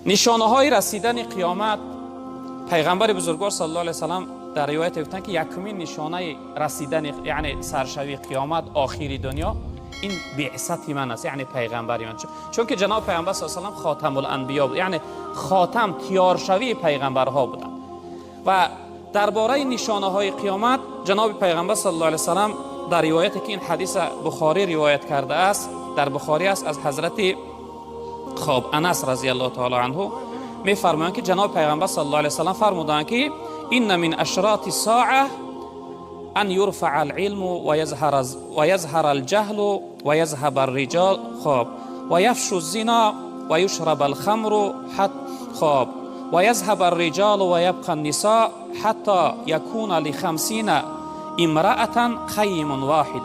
نشانه های رسیدن قیامت، پیغمبر بزرگوار صلی الله علیه و سلام در روایت گفتن که یکمین نشانه رسیدن یعنی سرشوی قیامت آخری دنیا این بعثت من است، یعنی پیغمبری من، چون که جناب پیغمبر صلی الله علیه و سلام خاتم الانبیا بود، یعنی خاتم تیارشوی پیغمبرها بودند. و درباره نشانه های قیامت جناب پیغمبر صلی الله علیه و سلام در روایتی که این حدیث بخاری روایت کرده است، در بخاری است، از حضرت انس رضی الله تعالی عنه میفرمایند که جناب پیغمبر صلی الله علیه و سلام فرمودند که این من اشراط الساعه ان يرفع العلم ويظهر الجهل ويذهب الرجال ويفشو الزنا ويشرب الخمر حتى ويذهب الرجال ويبقى النساء حتى يكون ل50 امرأة خيم واحد.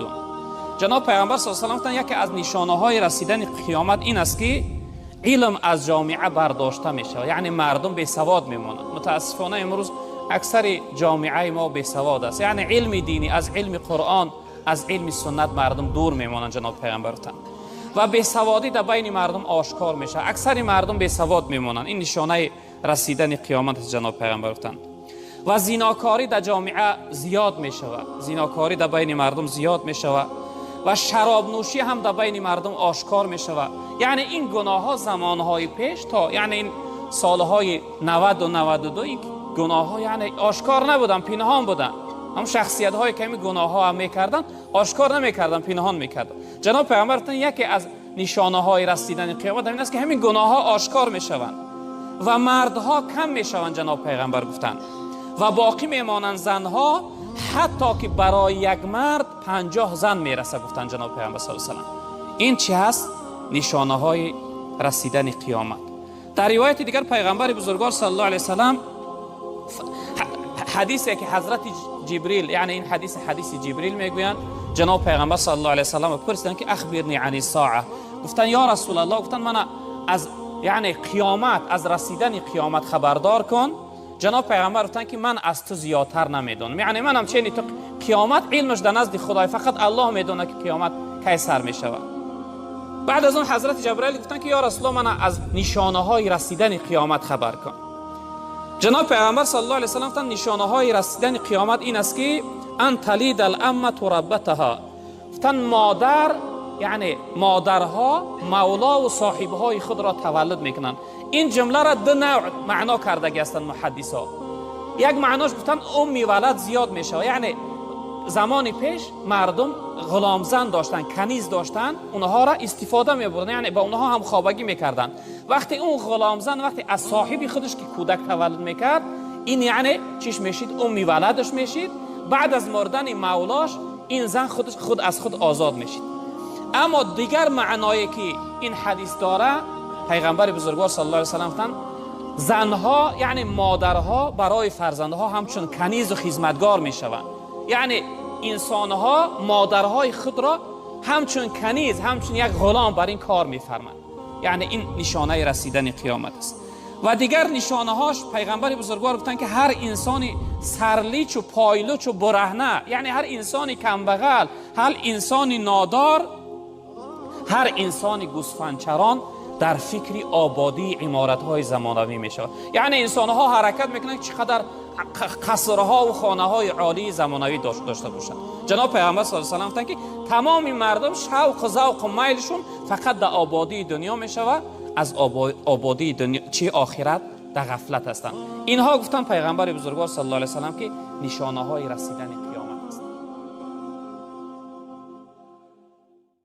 جناب پیغمبر صلی الله علیه و سلام یکی از نشانه های رسیدن قیامت این است که علم از جامعه برداشته میشه، یعنی مردم بی سواد میمونند. متاسفانه امروز اکثر جامعه ما بی سواد است، یعنی علم دینی از علم قرآن از علم سنت مردم دور میمونند جناب پیغمبر و بی سوادی در بین مردم آشکار میشه، اکثر مردم بی سواد میمونند. این نشانه رسیدن قیامت جناب پیغمبر و زیناکاری در جامعه زیاد میشود، زیناکاری در بین مردم زیاد میشود و شراب نوشی هم در بین مردم آشکار میشود. یعنی این گناه ها زمانهای پیش تا یعنی این سالهای 90 و 92 این گناه ها یعنی آشکار نبودن، پنهان بودن. هم شخصیت های که این گناه ها هم میکردن آشکار نمیکردن، پنهان میکردن. جناب پیغمبر یکی از نشانه های رسیدن قیامت این است که همین گناه ها آشکار میشوند و مردها کم میشوند. جناب پیغمبر گفتند و باقی میمانند زنها، حتی که برای یک مرد 50 زن میرسه. گفتند جناب پیغمبر صلی الله علیه و سلم. این چی هست؟ نشانه های رسیدن قیامت. در روایت دیگر پیغمبر بزرگوار صلی الله علیه و سلم حدیثی که حضرت جبریل، یعنی این حدیث جبریل میگویند، جناب پیغمبر صلی الله علیه و سلم پرسیدند که اخبرنی عن الساعه. گفتند یا رسول الله، گفتند من از یعنی قیامت، از رسیدن قیامت خبردار کن. جناب پیغمبر گفتند که من از تو زیادتر نمیدونم، یعنی منم چنین تو قیامت علمش در نزد خدای، فقط الله میدونه که قیامت کی سر میشود. بعد از اون حضرت جبرئیل گفتند که یا رسول الله من از نشانه های رسیدن قیامت خبر کن. جناب پیغمبر صلی الله علیه و سلم گفتند نشانه های رسیدن قیامت این است که ان تلید الامه ربتها. گفتند مادر، یعنی مادرها مولا و صاحبهای خود را تولد میکنند. این جمله را دو نوع معنا کرده هستند محدثا. یک معناش گفتند امی ولد زیاد میشه، یعنی زمان پیش مردم غلام زن داشتن، کنیز داشتن، اونها را استفاده میبردن، یعنی با اونها هم خوابگی میکردن. وقتی اون غلام زن وقتی از صاحب خودش که کودک تولد میکرد، این یعنی چیش میشید؟ امی ولدش میشید. بعد از مردن مولاش این زن خود از خود آزاد میشید. اما دیگر معنایی که این حدیث داره، پیغمبر بزرگوار صلی الله علیه و سلم گفتند زنها یعنی مادرها برای فرزندها همچون کنیز و خدمتگار میشوند، یعنی انسانها مادرهای خود را همچون کنیز، همچون یک غلام بر این کار میفرمند. یعنی این نشانه رسیدن قیامت است. و دیگر نشانه هاش پیغمبر بزرگوار گفتند که هر انسانی سرلیچ و پایلوچ و برهنه، یعنی هر انسانی کمبغل، هر انسانی نادار، هر انسانی گوسفندچران در فکر آبادی عمارت‌های زمانوی میشود. یعنی انسان‌ها حرکت میکنند چقدر قصرها و خانه‌های عالی زمانوی داشته باشند. جناب پیغمبر صلی الله علیه و سلم گفتند که تمام مردم شوق و ذوق و میلشون فقط در آبادی دنیا میشود، از آبادی دنیا چه آخرت در غفلت هستند. اینها گفتند پیغمبر بزرگوار صلی الله علیه و سلم که نشانه‌های رسیدن